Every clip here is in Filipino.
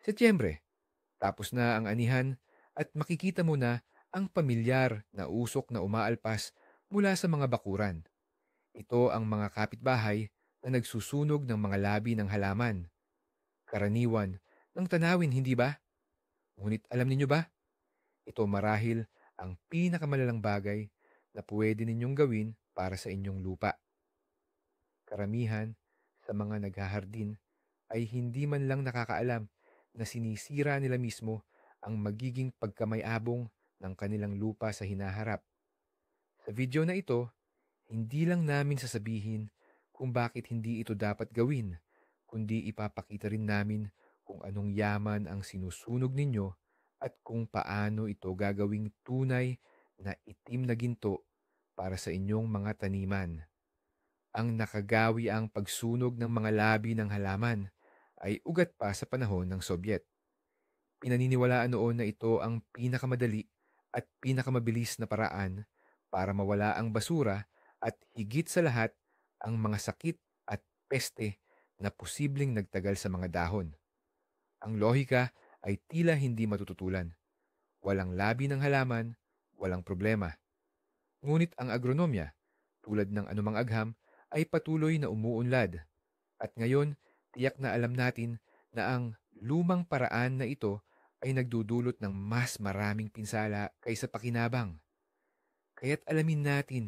Setyembre, tapos na ang anihan at makikita mo na ang pamilyar na usok na umaalpas mula sa mga bakuran. Ito ang mga kapitbahay na nagsusunog ng mga labi ng halaman. Karaniwan ng tanawin, hindi ba? Ngunit alam ninyo ba, ito marahil ang pinakamalalang bagay na pwede ninyong gawin para sa inyong lupa. Karamihan sa mga naghahardin ay hindi man lang nakakaalam na sinisira nila mismo ang magiging pagkamay-abong ng kanilang lupa sa hinaharap. Sa video na ito, hindi lang namin sasabihin kung bakit hindi ito dapat gawin, kundi ipapakita rin namin kung anong yaman ang sinusunog ninyo at kung paano ito gagawing tunay na itim na ginto para sa inyong mga taniman. Ang nakagawi ang pagsunog ng mga labi ng halaman ay ugat pa sa panahon ng Sobyet. Pinaniniwalaan noon na ito ang pinakamadali at pinakamabilis na paraan para mawala ang basura at higit sa lahat ang mga sakit at peste na posibleng nagtagal sa mga dahon. Ang lohika ay tila hindi matututulan. Walang labi ng halaman, walang problema. Ngunit ang agronomya, tulad ng anumang agham, ay patuloy na umuunlad. At ngayon, tiyak na alam natin na ang lumang paraan na ito ay nagdudulot ng mas maraming pinsala kaysa pakinabang. Kaya't alamin natin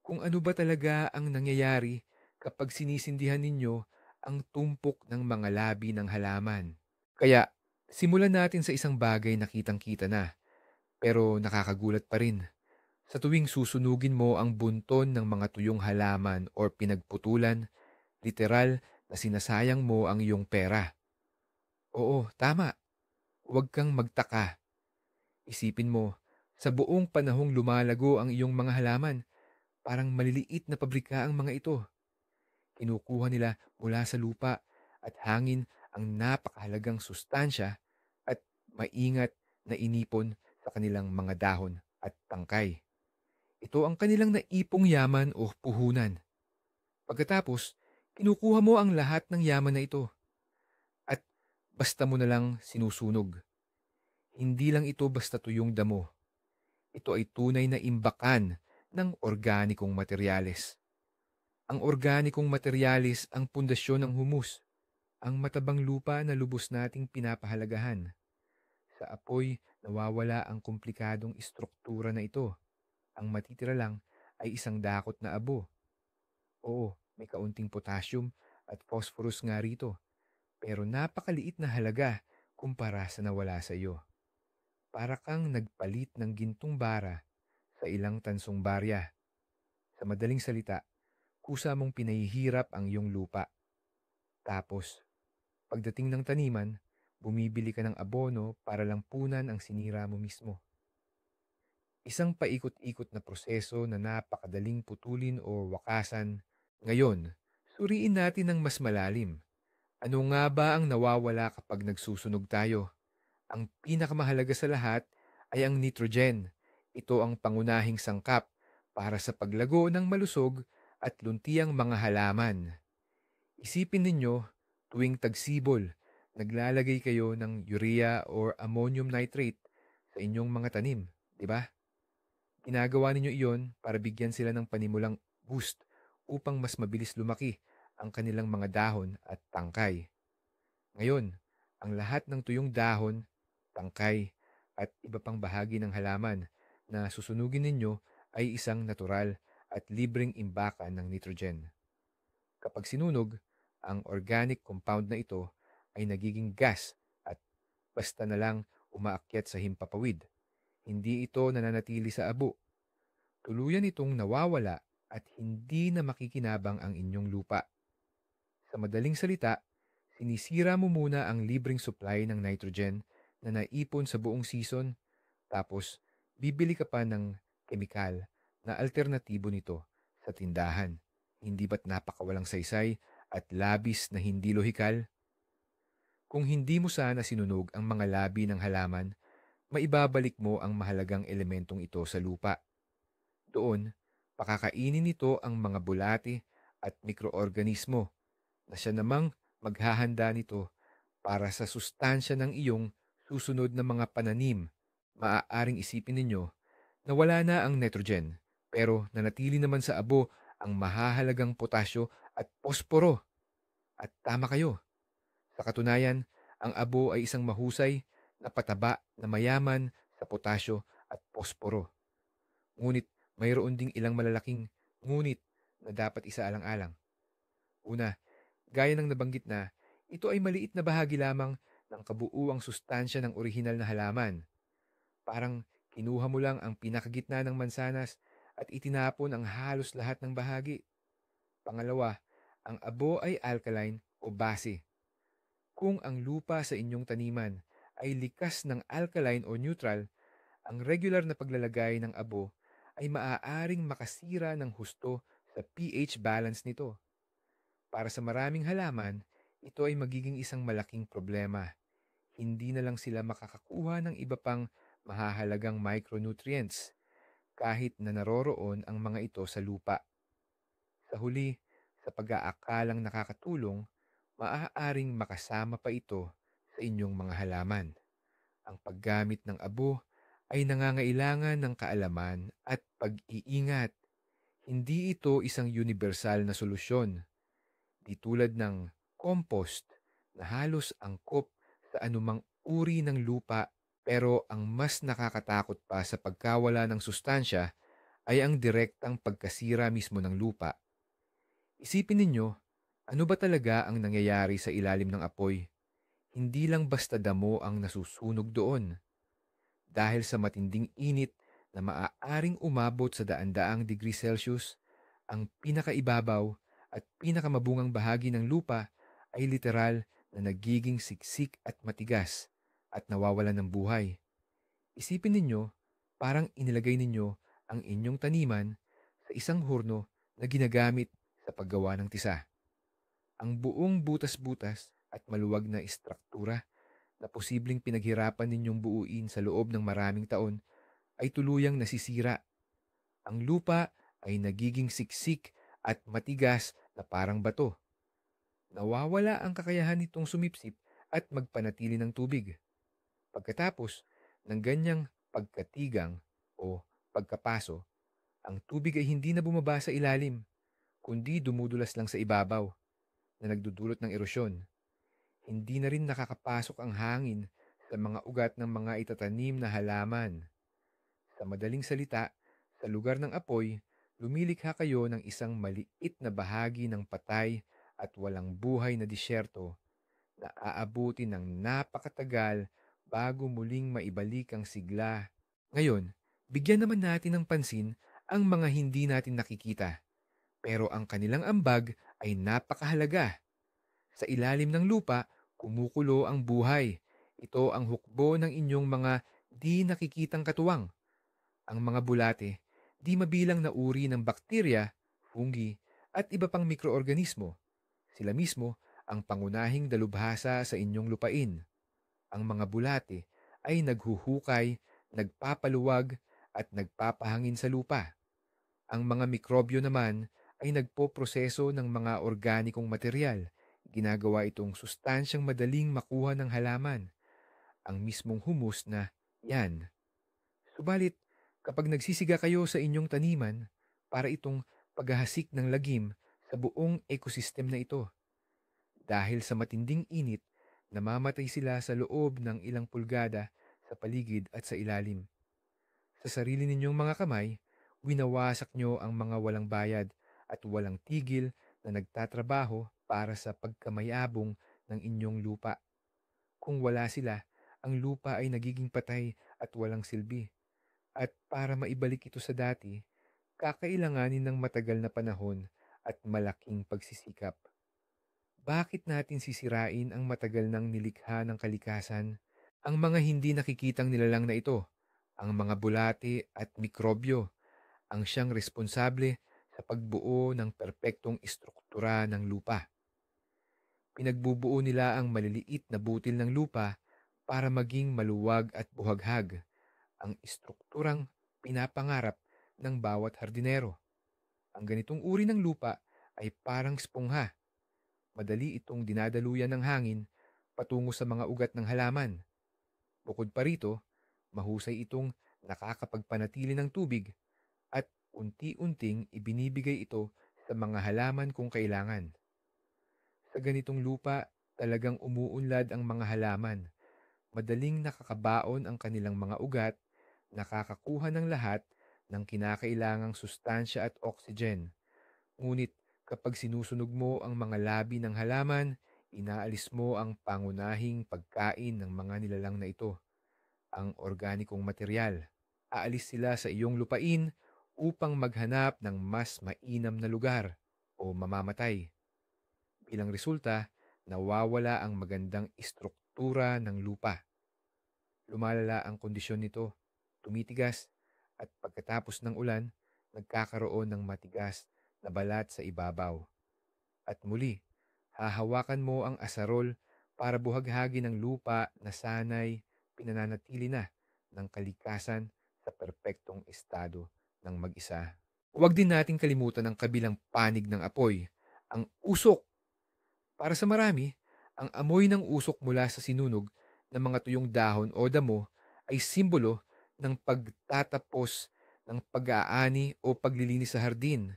kung ano ba talaga ang nangyayari kapag sinisindihan ninyo ang tumpok ng mga labi ng halaman. Kaya, simulan natin sa isang bagay na kitang-kita na, pero nakakagulat pa rin. Sa tuwing susunugin mo ang bunton ng mga tuyong halaman o pinagputulan, literal na sinasayang mo ang iyong pera. Oo, tama. Huwag kang magtaka. Isipin mo, sa buong panahong lumalago ang iyong mga halaman, parang maliliit na pabrika ang mga ito. Kinukuha nila mula sa lupa at hangin ang napakahalagang sustansya at maingat na inipon sa kanilang mga dahon at tangkay. Ito ang kanilang naipong yaman o puhunan. Pagkatapos, kinukuha mo ang lahat ng yaman na ito at basta mo na lang sinusunog. Hindi lang ito basta tuyong damo. Ito ay tunay na imbakan ng organikong materyales. Ang organikong materyales ang pundasyon ng humus, ang matabang lupa na lubos nating pinapahalagahan. Sa apoy, nawawala ang komplikadong istruktura na ito. Ang matitira lang ay isang dakot na abo. Oo, may kaunting potassium at phosphorus nga rito, pero napakaliit na halaga kumpara sa nawala sa iyo. Para kang nagpalit ng gintong bara sa ilang tansong barya. Sa madaling salita, kusa mong pinahihirap ang iyong lupa. Tapos, pagdating ng taniman, bumibili ka ng abono para lang punan ang sinira mo mismo. Isang paikot-ikot na proseso na napakadaling putulin o wakasan. Ngayon, suriin natin ng mas malalim. Ano nga ba ang nawawala kapag nagsusunog tayo? Ang pinakamahalaga sa lahat ay ang nitrogen. Ito ang pangunahing sangkap para sa paglago ng malusog at luntiang mga halaman. Isipin ninyo, tuwing tagsibol, naglalagay kayo ng urea or ammonium nitrate sa inyong mga tanim, di ba? Ginagawa ninyo iyon para bigyan sila ng panimulang boost upang mas mabilis lumaki ang kanilang mga dahon at tangkay. Ngayon, ang lahat ng tuyong dahon, tangkay, at iba pang bahagi ng halaman na susunugin ninyo ay isang natural at libreng imbakan ng nitrogen. Kapag sinunog, ang organic compound na ito ay nagiging gas at basta na lang umaakyat sa himpapawid. Hindi ito nananatili sa abo. Tuluyan itong nawawala at hindi na makikinabang ang inyong lupa. Sa madaling salita, sinisira mo muna ang libreng supply ng nitrogen na naipon sa buong season, tapos bibili ka pa ng kemikal na alternatibo nito sa tindahan. Hindi ba't napakawalang saysay at labis na hindi lohikal? Kung hindi mo sana sinunog ang mga labi ng halaman, maibabalik mo ang mahalagang elementong ito sa lupa. Doon, pakakainin nito ang mga bulate at mikroorganismo na siya namang maghahanda nito Para sa sustansya ng iyong susunod na mga pananim, maaaring isipin ninyo na wala na ang nitrogen, pero nanatili naman sa abo ang mahahalagang potasyo at posporo. At tama kayo. Sa katunayan, ang abo ay isang mahusay na pataba na mayaman sa potasyo at posporo. Ngunit mayroon ding ilang malalaking ngunit na dapat isaalang-alang. Una, gaya ng nabanggit na, ito ay maliit na bahagi lamang ng kabuuang sustansya ng orihinal na halaman. Parang kinuha mo lang ang pinakagitna ng mansanas at itinapon ang halos lahat ng bahagi. Pangalawa, ang abo ay alkaline o base. Kung ang lupa sa inyong taniman ay likas ng alkaline o neutral, ang regular na paglalagay ng abo ay maaaring makasira ng husto sa pH balance nito. Para sa maraming halaman, ito ay magiging isang malaking problema. Hindi na lang sila makakakuha ng iba pang mahahalagang micronutrients kahit na naroroon ang mga ito sa lupa. Sa huli, sa pag-aakalang nakakatulong, maaaring makasama pa ito sa inyong mga halaman. Ang paggamit ng abo ay nangangailangan ng kaalaman at pag-iingat. Hindi ito isang universal na solusyon. Di tulad ng compost na halos angkop sa anumang uri ng lupa, pero ang mas nakakatakot pa sa pagkawala ng sustansya ay ang direktang pagkasira mismo ng lupa. Isipin ninyo, ano ba talaga ang nangyayari sa ilalim ng apoy? Hindi lang basta damo ang nasusunog doon. Dahil sa matinding init na maaaring umabot sa daan-daang degree Celsius, ang pinakaibabaw at pinakamabungang bahagi ng lupa ay literal na nagiging siksik at matigas at nawawalan ng buhay. Isipin ninyo, parang inilagay ninyo ang inyong taniman sa isang hurno na ginagamit sa paggawa ng tisa. Ang buong butas-butas at maluwag na istruktura na posibleng pinaghirapan ninyong buuin sa loob ng maraming taon ay tuluyang nasisira. Ang lupa ay nagiging siksik at matigas na parang bato. Nawawala ang kakayahan nitong sumipsip at magpanatili ng tubig. Pagkatapos ng ganyang pagkatigang o pagkapaso, ang tubig ay hindi na bumaba sa ilalim, kundi dumudulas lang sa ibabaw na nagdudulot ng erosyon. Hindi na rin nakakapasok ang hangin sa mga ugat ng mga itatanim na halaman. Sa madaling salita, sa lugar ng apoy, lumilikha kayo ng isang maliit na bahagi ng patay at walang buhay na disyerto na aabuti ng napakatagal bago muling maibalik ang sigla. Ngayon, bigyan naman natin ng pansin ang mga hindi natin nakikita, pero ang kanilang ambag ay napakahalaga. Sa ilalim ng lupa, kumukulo ang buhay. Ito ang hukbo ng inyong mga di nakikitang katuwang. Ang mga bulate, di mabilang na uri ng bakterya, fungi, at iba pang mikroorganismo. Sila mismo ang pangunahing dalubhasa sa inyong lupain. Ang mga bulate ay naghuhukay, nagpapaluwag, at nagpapahangin sa lupa. Ang mga mikrobyo naman ay nagpoproseso ng mga organikong material. Ginagawa itong sustansyang madaling makuha ng halaman, ang mismong humus na yan. Subalit, kapag nagsisiga kayo sa inyong taniman, para itong paghahasik ng lagim sa buong ecosystem na ito. Dahil sa matinding init, namamatay sila sa loob ng ilang pulgada sa paligid at sa ilalim. Sa sarili ninyong mga kamay, winawasak nyo ang mga walang bayad at walang tigil na nagtatrabaho para sa pagkamayabong ng inyong lupa. Kung wala sila, ang lupa ay nagiging patay at walang silbi. At para maibalik ito sa dati, kakailanganin ng matagal na panahon at malaking pagsisikap. Bakit natin sisirain ang matagal ng nilikha ng kalikasan? Ang mga hindi nakikitang nilalang na ito, ang mga bulate at mikrobyo, ang siyang responsable sa pagbuo ng perpektong istruktura ng lupa. Pinagbubuo nila ang maliliit na butil ng lupa para maging maluwag at buhaghag, ang istrukturang pinapangarap ng bawat hardinero. Ang ganitong uri ng lupa ay parang spongha. Madali itong dinadaluyan ng hangin, patungo sa mga ugat ng halaman. Bukod pa rito, mahusay itong nakakapagpanatili ng tubig at unti-unting ibinibigay ito sa mga halaman kung kailangan. Sa ganitong lupa, talagang umuunlad ang mga halaman. Madaling nakakabaon ang kanilang mga ugat, nakakakuha ng lahat ng kinakailangang sustansya at oxygen. Ngunit kapag sinusunog mo ang mga labi ng halaman, inaalis mo ang pangunahing pagkain ng mga nilalang na ito, ang organikong material. Aalis sila sa iyong lupain upang maghanap ng mas mainam na lugar o mamamatay. Bilang resulta, nawawala ang magandang istruktura ng lupa. Lumalala ang kondisyon nito, tumitigas, at pagkatapos ng ulan, nagkakaroon ng matigas na balat sa ibabaw. At muli, hahawakan mo ang asarol para buhaghagin ang lupa na sanay pinananatili na ng kalikasan sa perpektong estado ng mag-isa. Huwag din nating kalimutan ang kabilang panig ng apoy, ang usok. Para sa marami, ang amoy ng usok mula sa sinunog ng mga tuyong dahon o damo ay simbolo ng pagtatapos ng pag-aani o paglilinis sa hardin.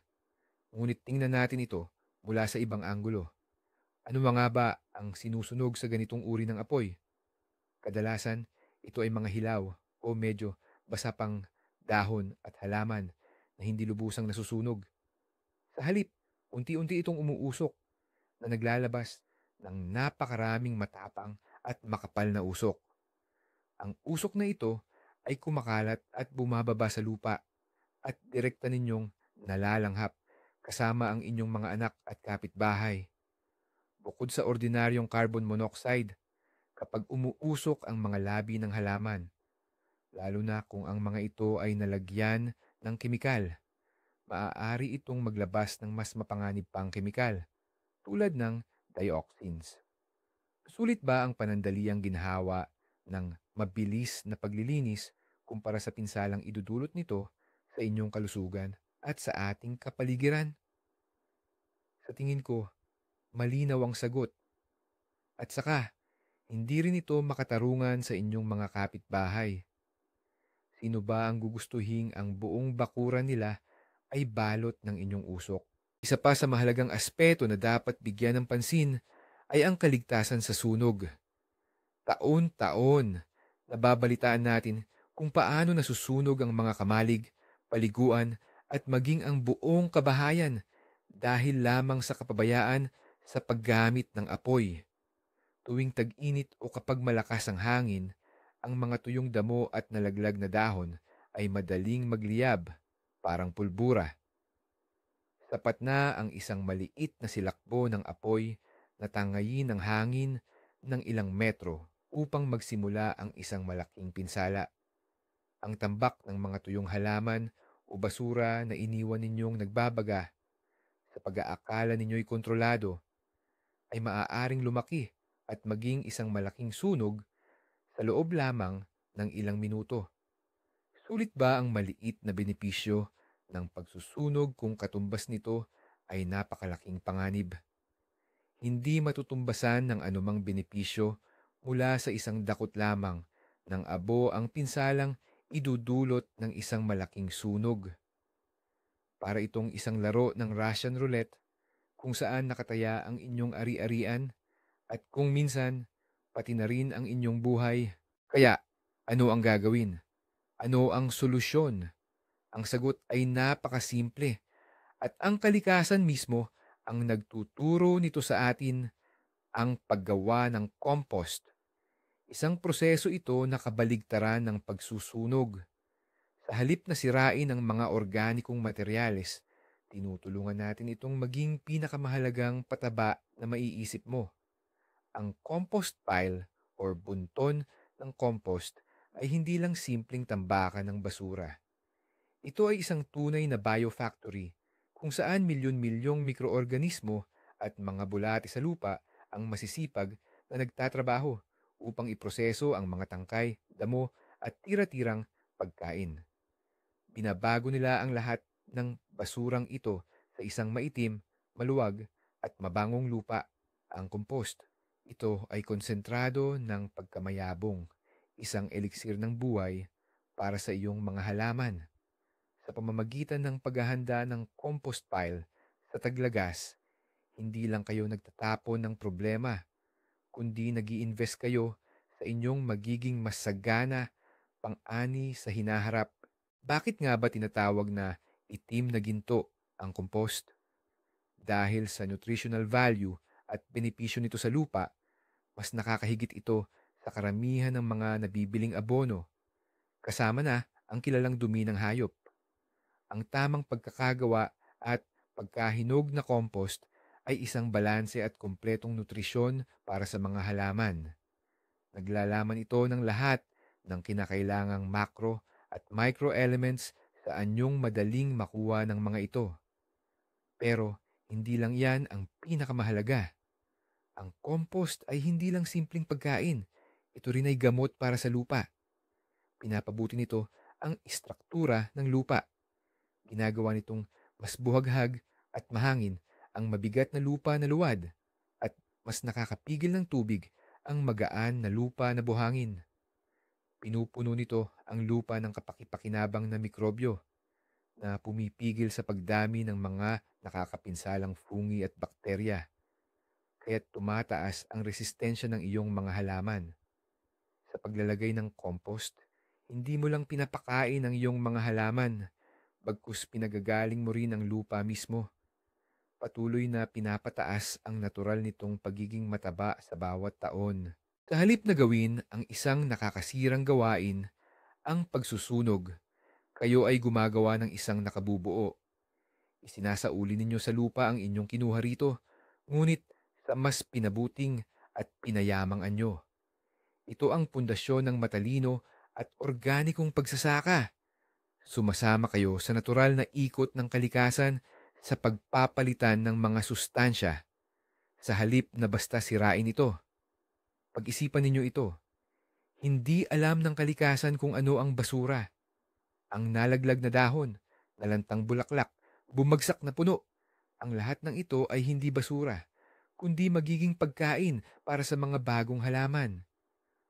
Ngunit tingnan natin ito mula sa ibang anggulo. Ano nga ba ang sinusunog sa ganitong uri ng apoy? Kadalasan, ito ay mga hilaw o medyo basa pang dahon at halaman na hindi lubusang nasusunog. Sa halip, unti-unti itong umuusok na naglalabas ng napakaraming matapang at makapal na usok. Ang usok na ito ay kumakalat at bumababa sa lupa at direkta ninyong nalalanghap kasama ang inyong mga anak at kapitbahay. Bukod sa ordinaryong carbon monoxide, kapag umuusok ang mga labi ng halaman, lalo na kung ang mga ito ay nalagyan ng kemikal, maaari itong maglabas ng mas mapanganib pang kemikal tulad ng dioxins. Sulit ba ang panandaliang ginhawa ng mabilis na paglilinis kumpara sa pinsalang idudulot nito sa inyong kalusugan at sa ating kapaligiran? Sa tingin ko, malinaw ang sagot. At saka, hindi rin ito makatarungan sa inyong mga kapitbahay. Sino ba ang gugustuhing ang buong bakuran nila ay balot ng inyong usok? Isa pa sa mahalagang aspeto na dapat bigyan ng pansin ay ang kaligtasan sa sunog. Taon-taon, nababalitaan natin kung paano nasusunog ang mga kamalig, paliguan at maging ang buong kabahayan dahil lamang sa kapabayaan sa paggamit ng apoy. Tuwing tag-init o kapag malakas ang hangin, ang mga tuyong damo at nalaglag na dahon ay madaling magliyab, parang pulbura. Sapat na ang isang maliit na silakbo ng apoy na tangayin ng hangin ng ilang metro upang magsimula ang isang malaking pinsala. Ang tambak ng mga tuyong halaman o basura na iniwan ninyong nagbabaga sa pag-aakala ninyo'y kontrolado ay maaaring lumaki at maging isang malaking sunog sa loob lamang ng ilang minuto. Sulit ba ang maliit na benepisyo ng pagsusunog kung katumbas nito ay napakalaking panganib? Hindi matutumbasan ng anumang benepisyo mula sa isang dakot lamang ng abo ang pinsalang idudulot ng isang malaking sunog. Para itong isang laro ng Russian roulette kung saan nakataya ang inyong ari-arian at kung minsan pati na rin ang inyong buhay. Kaya, ano ang gagawin? Ano ang solusyon? Ang sagot ay napakasimple at ang kalikasan mismo ang nagtuturo nito sa atin, ang paggawa ng compost. Isang proseso ito na kabaligtaran ng pagsusunog. Sa halip na sirain ang mga organikong materyales, tinutulungan natin itong maging pinakamahalagang pataba na maiisip mo. Ang compost pile or bunton ng compost ay hindi lang simpleng tambakan ng basura. Ito ay isang tunay na biofactory kung saan milyon-milyong mikroorganismo at mga bulate sa lupa ang masisipag na nagtatrabaho upang iproseso ang mga tangkay, damo at tira-tirang pagkain. Binabago nila ang lahat ng basurang ito sa isang maitim, maluwag at mabangong lupa, ang compost. Ito ay konsentrado ng pagkamayabong, isang eliksir ng buhay para sa iyong mga halaman. Sa pamamagitan ng paghahanda ng compost pile sa taglagas, hindi lang kayo nagtatapon ng problema, kundi nag invest kayo sa inyong magiging mas sagana pang-ani sa hinaharap. Bakit nga ba tinatawag na itim na ginto ang compost? Dahil sa nutritional value at benepisyo nito sa lupa, mas nakakahigit ito sa karamihan ng mga nabibiling abono, kasama na ang kilalang dumi ng hayop. Ang tamang pagkakagawa at pagkahinog na compost ay isang balanse at kumpletong nutrisyon para sa mga halaman. Naglalaman ito ng lahat ng kinakailangang macro at micro elements sa anyong madaling makuha ng mga ito. Pero hindi lang yan ang pinakamahalaga. Ang compost ay hindi lang simpleng pagkain. Ito rin ay gamot para sa lupa. Pinapabuti nito ang istruktura ng lupa. Ginagawa nitong mas buhaghag at mahangin ang mabigat na lupa na luwad at mas nakakapigil ng tubig ang magaan na lupa na buhangin. Pinupuno nito ang lupa ng kapaki-pakinabang na mikrobyo na pumipigil sa pagdami ng mga nakakapinsalang fungi at bakterya, kaya't tumataas ang resistensya ng iyong mga halaman. Sa paglalagay ng compost, hindi mo lang pinapakain ang iyong mga halaman, bagkus pinagagaling mo rin ang lupa mismo. Patuloy na pinapataas ang natural nitong pagiging mataba sa bawat taon. Sa halip na gawin ang isang nakakasirang gawain, ang pagsusunog, kayo ay gumagawa ng isang nakabubuo. Isinasauli ninyo sa lupa ang inyong kinuha rito, ngunit sa mas pinabuting at pinayamang anyo. Ito ang pundasyon ng matalino at organikong pagsasaka. Sumasama kayo sa natural na ikot ng kalikasan sa pagpapalitan ng mga sustansya sa halip na basta sirain ito. Pag-isipan ninyo ito. Hindi alam ng kalikasan kung ano ang basura. Ang nalaglag na dahon, nalantang bulaklak, bumagsak na puno. Ang lahat ng ito ay hindi basura, kundi magiging pagkain para sa mga bagong halaman.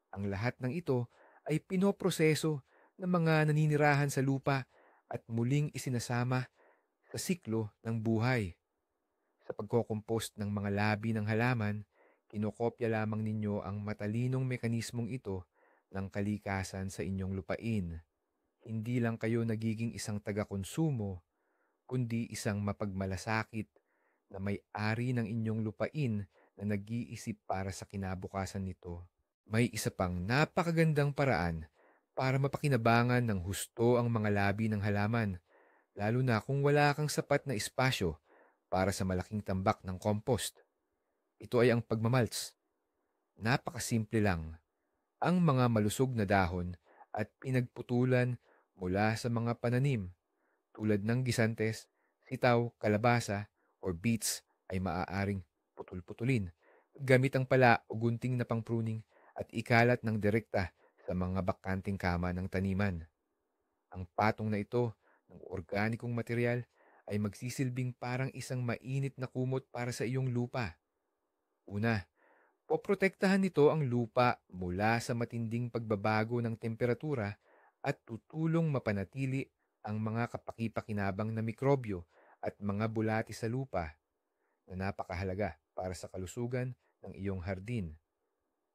Ang lahat ng ito ay pinoproseso ng mga naninirahan sa lupa at muling isinasama sa siklo ng buhay. Sa pagkokompost ng mga labi ng halaman, kinokopya lamang ninyo ang matalinong mekanismong ito ng kalikasan sa inyong lupain. Hindi lang kayo nagiging isang taga-konsumo, kundi isang mapagmalasakit na may-ari ng inyong lupain na nag-iisip para sa kinabukasan nito. May isa pang napakagandang paraan para mapakinabangan ng husto ang mga labi ng halaman, lalo na kung wala kang sapat na espasyo para sa malaking tambak ng compost. Ito ay ang pagmamalts. Napakasimple lang. Ang mga malusog na dahon at pinagputulan mula sa mga pananim tulad ng gisantes, sitaw, kalabasa, or beets ay maaaring putol-putulin gamit ang pala o gunting na pangpruning at ikalat ng direkta sa mga bakanting kama ng taniman. Ang patong na ito ng organikong material ay magsisilbing parang isang mainit na kumot para sa iyong lupa. Una, poprotektahan nito ang lupa mula sa matinding pagbabago ng temperatura at tutulong mapanatili ang mga kapaki-pakinabang na mikrobyo at mga bulati sa lupa na napakahalaga para sa kalusugan ng iyong hardin.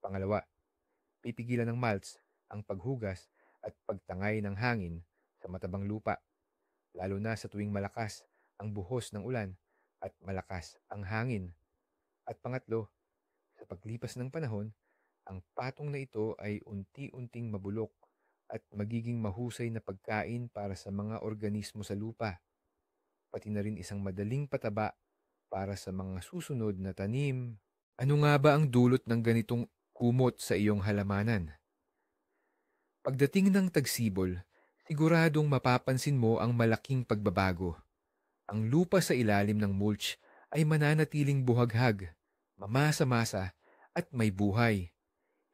Pangalawa, pipigilan ng malts ang paghugas at pagtangay ng hangin sa matabang lupa, lalo na sa tuwing malakas ang buhos ng ulan at malakas ang hangin. At pangatlo, sa paglipas ng panahon, ang patong na ito ay unti-unting mabulok at magiging mahusay na pagkain para sa mga organismo sa lupa, pati na rin isang madaling pataba para sa mga susunod na tanim. Ano nga ba ang dulot ng ganitong kumot sa iyong halamanan? Pagdating ng tagsibol, siguradong mapapansin mo ang malaking pagbabago. Ang lupa sa ilalim ng mulch ay mananatiling buhaghag, mamasa-masa at may buhay.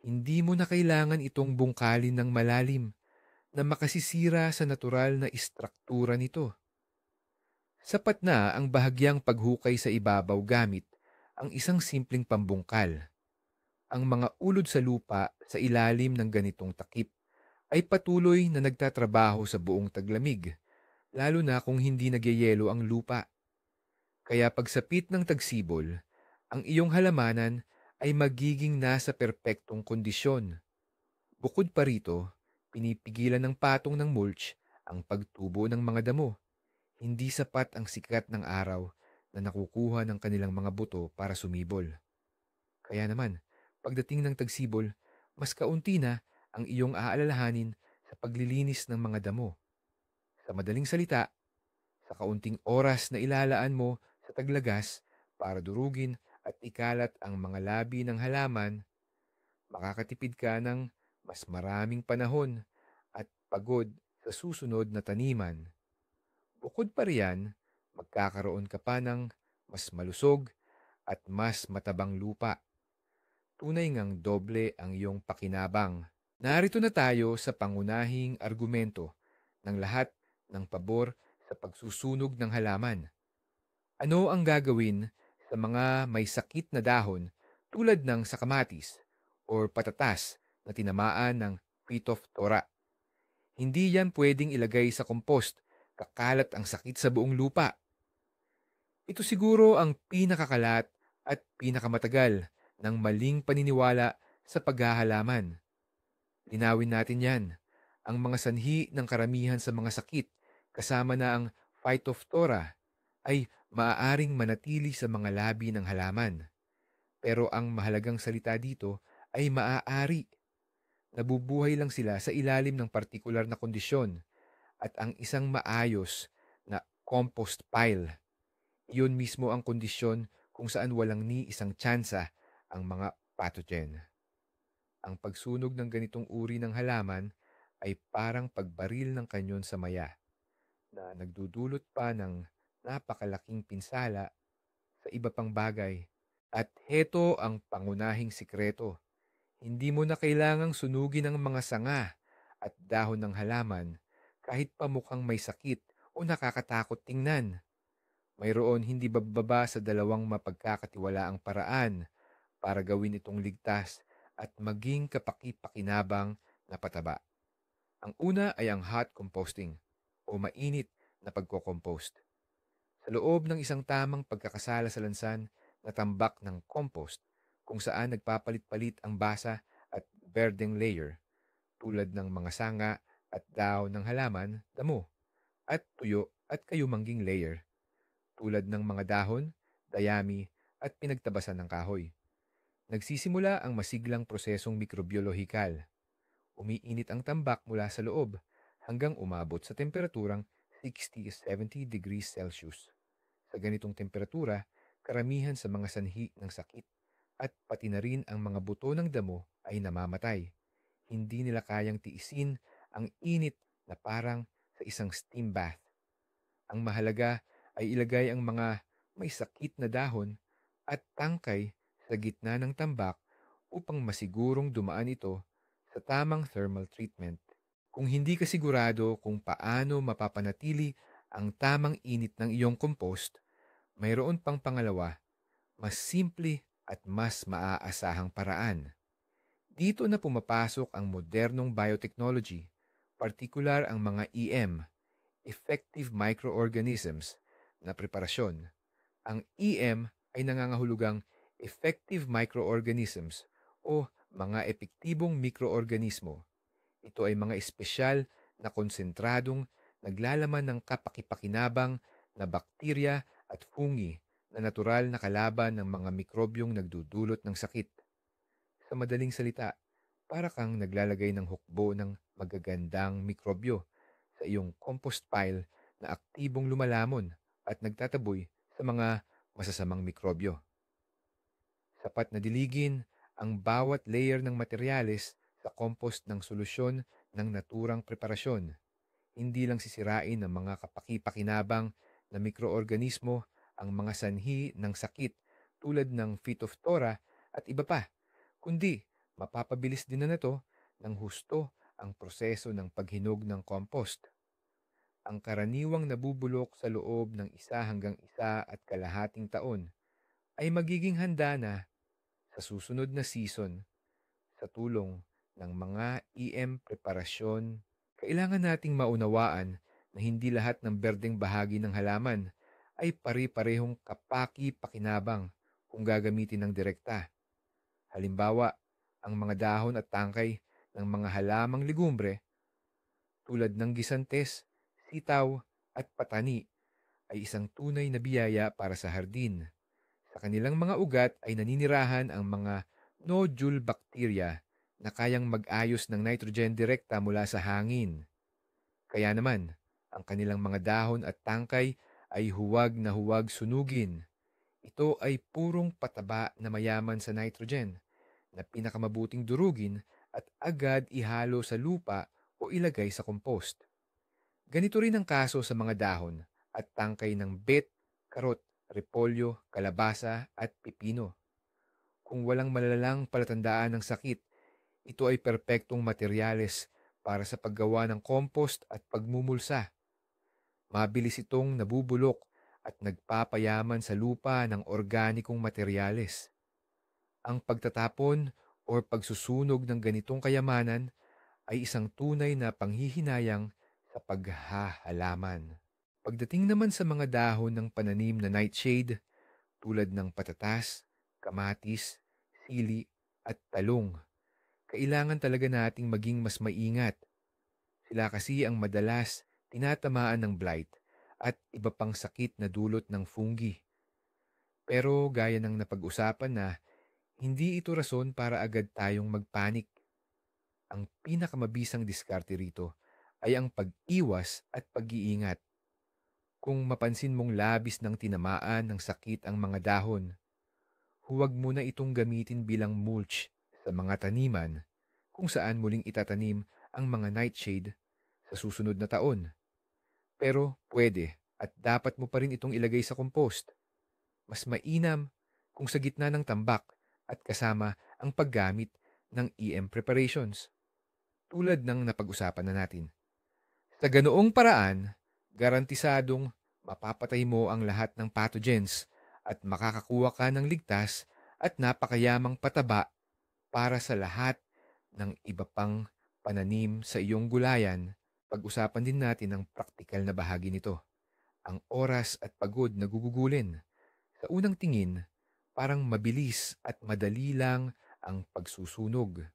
Hindi mo na kailangan itong bungkalin ng malalim na makasisira sa natural na istruktura nito. Sapat na ang bahagyang paghukay sa ibabaw gamit ang isang simpleng pambungkal. Ang mga ulod sa lupa sa ilalim ng ganitong takip ay patuloy na nagtatrabaho sa buong taglamig, lalo na kung hindi nagyayelo ang lupa. Kaya pagsapit ng tagsibol, ang iyong halamanan ay magiging nasa perpektong kondisyon. Bukod pa rito, pinipigilan ng patong ng mulch ang pagtubo ng mga damo. Hindi sapat ang sikat ng araw na nakukuha ng kanilang mga buto para sumibol. Kaya naman, pagdating ng tagsibol, mas kaunti na ang iyong aalalahanin sa paglilinis ng mga damo. Sa madaling salita, sa kaunting oras na ilalaan mo sa taglagas para durugin at ikalat ang mga labi ng halaman, makakatipid ka ng mas maraming panahon at pagod sa susunod na taniman. Bukod pa riyan, magkakaroon ka pa ng mas malusog at mas matabang lupa. Tunay ngang doble ang iyong pakinabang. Narito na tayo sa pangunahing argumento ng lahat ng pabor sa pagsusunog ng halaman. Ano ang gagawin sa mga may sakit na dahon tulad ng sakamatis o patatas na tinamaan ng Phytophthora? Hindi yan pwedeng ilagay sa compost, kakalat ang sakit sa buong lupa. Ito siguro ang pinakakalat at pinakamatagal ng maling paniniwala sa paghahalaman. Linawin natin yan. Ang mga sanhi ng karamihan sa mga sakit, kasama na ang Phytophthora, ay maaaring manatili sa mga labi ng halaman. Pero ang mahalagang salita dito ay maaari. Nabubuhay lang sila sa ilalim ng partikular na kondisyon at ang isang maayos na compost pile. Iyon mismo ang kondisyon kung saan walang ni isang tsansa ang mga pathogen. Ang pagsunog ng ganitong uri ng halaman ay parang pagbaril ng kanyon sa maya na nagdudulot pa ng napakalaking pinsala sa iba pang bagay. At heto ang pangunahing sikreto. Hindi mo na kailangang sunugin ang mga sanga at dahon ng halaman kahit pa mukhang may sakit o nakakatakot tingnan. Mayroon hindi bababa sa dalawang mapagkakatiwalaang paraan para gawin itong ligtas at maging kapaki-pakinabang na pataba. Ang una ay ang hot composting o mainit na pagko-compost. Sa loob ng isang tamang pagkakasala sa lansan na tambak ng compost kung saan nagpapalit-palit ang basa at berdeng layer tulad ng mga sanga at dahon ng halaman, damo, at tuyo at kayumangging layer tulad ng mga dahon, dayami at pinagtabasan ng kahoy. Nagsisimula ang masiglang prosesong mikrobiolohikal. Umiinit ang tambak mula sa loob hanggang umabot sa temperaturang 60-70 degrees Celsius. Sa ganitong temperatura, karamihan sa mga sanhi ng sakit at pati na rin ang mga buto ng damo ay namamatay. Hindi nila kayang tiisin ang init na parang sa isang steam bath. Ang mahalaga ay ilagay ang mga may sakit na dahon at tangkay sa gitna ng tambak upang masigurong dumaan ito sa tamang thermal treatment. Kung hindi ka sigurado kung paano mapapanatili ang tamang init ng iyong compost, mayroon pang pangalawa, mas simple at mas maaasahang paraan. Dito na pumapasok ang modernong biotechnology, partikular ang mga EM, effective microorganisms, na preparasyon. Ang EM ay nangangahulugang effective microorganisms o mga epektibong mikroorganismo. Ito ay mga espesyal na konsentradong naglalaman ng kapakipakinabang na bakterya at fungi na natural na kalaban ng mga mikrobyong nagdudulot ng sakit. Sa madaling salita, para kang naglalagay ng hukbo ng magagandang mikrobyo sa iyong compost pile na aktibong lumalamon at nagtataboy sa mga masasamang mikrobyo. Sapat na diligin ang bawat layer ng materyales sa compost ng solusyon ng naturang preparasyon. Hindi lang sisirain ng mga kapaki-pakinabang na mikroorganismo ang mga sanhi ng sakit tulad ng Phytophthora at iba pa, kundi mapapabilis din na nito ng husto ang proseso ng paghinog ng compost. Ang karaniwang nabubulok sa loob ng 1 hanggang 1.5 taon ay magiging handa na Sa susunod na season, sa tulong ng mga EM preparasyon, kailangan nating maunawaan na hindi lahat ng berdeng bahagi ng halaman ay pare-parehong kapaki-pakinabang kung gagamitin ng direkta. Halimbawa, ang mga dahon at tangkay ng mga halamang legumbre tulad ng gisantes, sitaw at patani ay isang tunay na biyaya para sa hardin. Sa kanilang mga ugat ay naninirahan ang mga nodule bacteria na kayang mag-ayos ng nitrogen direkta mula sa hangin. Kaya naman, ang kanilang mga dahon at tangkay ay huwag na huwag sunugin. Ito ay purong pataba na mayaman sa nitrogen na pinakamabuting durugin at agad ihalo sa lupa o ilagay sa compost. Ganito rin ang kaso sa mga dahon at tangkay ng bet, karot, repolyo, kalabasa at pipino. Kung walang malalang palatandaan ng sakit, ito ay perpektong materyales para sa paggawa ng compost at pagmumulsa. Mabilis itong nabubulok at nagpapayaman sa lupa ng organikong materyales. Ang pagtatapon o pagsusunog ng ganitong kayamanan ay isang tunay na panghihinayang sa paghahalaman. Pagdating naman sa mga dahon ng pananim na nightshade tulad ng patatas, kamatis, sili at talong, kailangan talaga nating maging mas maingat. Sila kasi ang madalas tinatamaan ng blight at iba pang sakit na dulot ng fungi. Pero gaya ng napag-usapan na, hindi ito rason para agad tayong magpanik. Ang pinakamabisang diskarte rito ay ang pag-iwas at pag-iingat. Kung mapansin mong labis ng tinamaan ng sakit ang mga dahon, huwag mo na itong gamitin bilang mulch sa mga taniman kung saan muling itatanim ang mga nightshade sa susunod na taon. Pero pwede at dapat mo pa rin itong ilagay sa compost. Mas mainam kung sa gitna ng tambak at kasama ang paggamit ng EM preparations tulad ng napag-usapan na natin. Sa ganoong paraan, garantisadong mapapatay mo ang lahat ng pathogens at makakakuha ka ng ligtas at napakayamang pataba para sa lahat ng iba pang pananim sa iyong gulayan. Pag-usapan din natin ang praktikal na bahagi nito, ang oras at pagod na gugugulin. Sa unang tingin, parang mabilis at madali lang ang pagsusunog.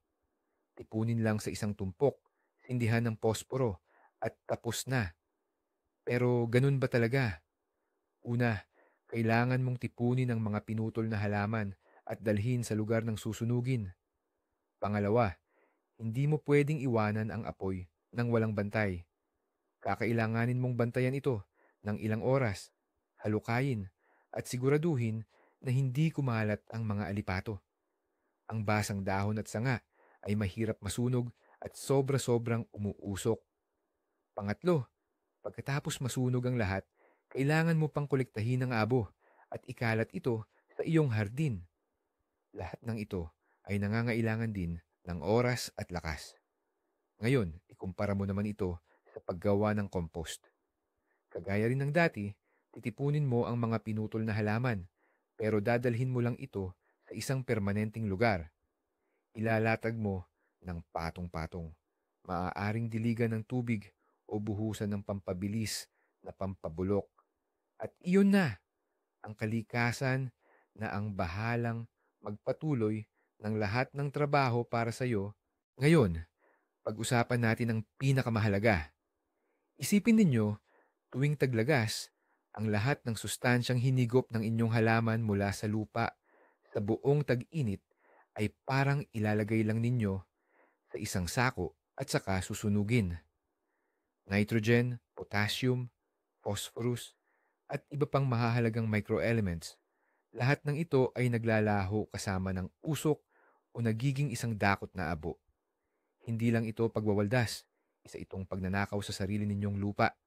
Tipunin lang sa isang tumpok, sindihan ng posporo, at tapos na. Pero ganun ba talaga? Una, kailangan mong tipunin ang mga pinutol na halaman at dalhin sa lugar ng susunugin. Pangalawa, hindi mo pwedeng iwanan ang apoy ng walang bantay. Kakailanganin mong bantayan ito ng ilang oras, halukayin, at siguraduhin na hindi kumalat ang mga alipato. Ang basang dahon at sanga ay mahirap masunog at sobra-sobrang umuusok. Pangatlo, pagkatapos masunog ang lahat, kailangan mo pang kolektahin ang abo at ikalat ito sa iyong hardin. Lahat ng ito ay nangangailangan din ng oras at lakas. Ngayon, ikumpara mo naman ito sa paggawa ng compost. Kagaya rin ng dati, titipunin mo ang mga pinutol na halaman, pero dadalhin mo lang ito sa isang permanenteng lugar. Ilalatag mo ng patong-patong. Maaaring diligan ng tubig o buhusan ng pampabilis na pampabulok. At iyon na, ang kalikasan na ang bahalang magpatuloy ng lahat ng trabaho para sa iyo. Ngayon, pag-usapan natin ang pinakamahalaga. Isipin ninyo, tuwing taglagas, ang lahat ng sustansyang hinigop ng inyong halaman mula sa lupa sa buong tag-init ay parang ilalagay lang ninyo sa isang sako at saka susunugin. Nitrogen, potassium, phosphorus, at iba pang mahahalagang microelements. Lahat ng ito ay naglalaho kasama ng usok o nagiging isang dakot na abo. Hindi lang ito pagwawaldas, isa itong pagnanakaw sa sarili ninyong lupa.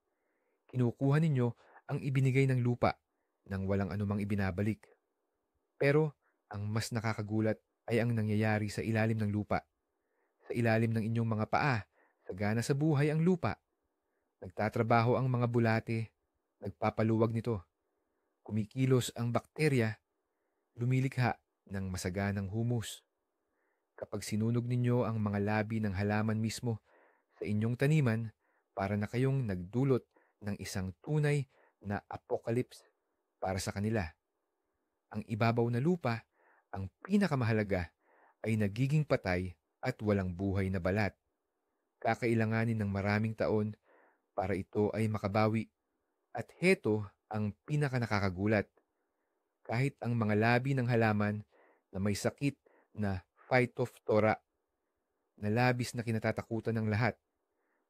Kinukuha ninyo ang ibinigay ng lupa nang walang anumang ibinabalik. Pero ang mas nakakagulat ay ang nangyayari sa ilalim ng lupa. Sa ilalim ng inyong mga paa, sagana sa buhay ang lupa. Nagtatrabaho ang mga bulate, nagpapaluwag nito. Kumikilos ang bakterya, lumilikha ng masaganang humus. Kapag sinunog ninyo ang mga labi ng halaman mismo sa inyong taniman, para na kayong nagdulot ng isang tunay na apocalypse para sa kanila. Ang ibabaw na lupa, ang pinakamahalaga, ay nagiging patay at walang buhay na balat. Kakailanganin ng maraming taon para ito ay makabawi. At heto ang pinakanakakagulat. Kahit ang mga labi ng halaman na may sakit na phytophthora na labis na kinatatakutan ng lahat,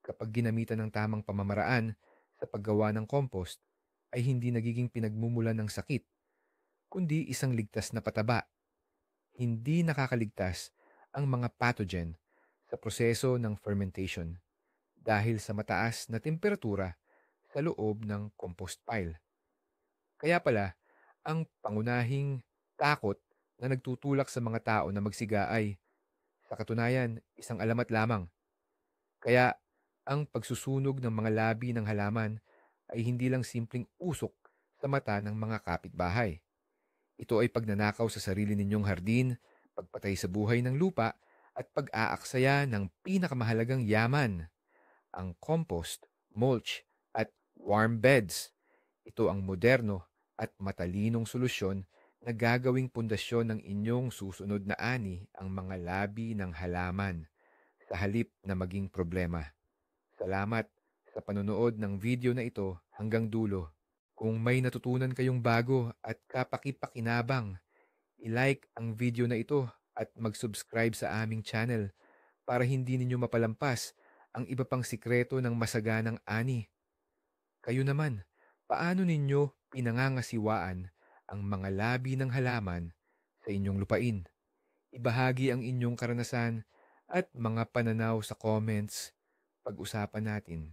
kapag ginamitan ng tamang pamamaraan sa paggawa ng compost, ay hindi nagiging pinagmumulan ng sakit, kundi isang ligtas na pataba. Hindi nakakaligtas ang mga pathogen sa proseso ng fermentation dahil sa mataas na temperatura sa loob ng compost pile. Kaya pala, ang pangunahing takot na nagtutulak sa mga tao na magsiga ay, sa katunayan, isang alamat lamang. Kaya, ang pagsusunog ng mga labi ng halaman ay hindi lang simpleng usok sa mata ng mga kapitbahay. Ito ay pagnanakaw sa sarili ninyong hardin, pagpatay sa buhay ng lupa, at pag-aaksaya ng pinakamahalagang yaman, ang compost, mulch, at warm beds. Ito ang moderno at matalinong solusyon na gagawing pundasyon ng inyong susunod na ani ang mga labi ng halaman sa halip na maging problema. Salamat sa panonood ng video na ito hanggang dulo. Kung may natutunan kayong bago at kapakipakinabang, i-like ang video na ito at mag-subscribe sa aming channel para hindi ninyo mapalampas ang iba pang sikreto ng masaganang ani. Kayo naman, paano ninyo pinangangasiwaan ang mga labi ng halaman sa inyong lupain? Ibahagi ang inyong karanasan at mga pananaw sa comments. Pag-usapan natin.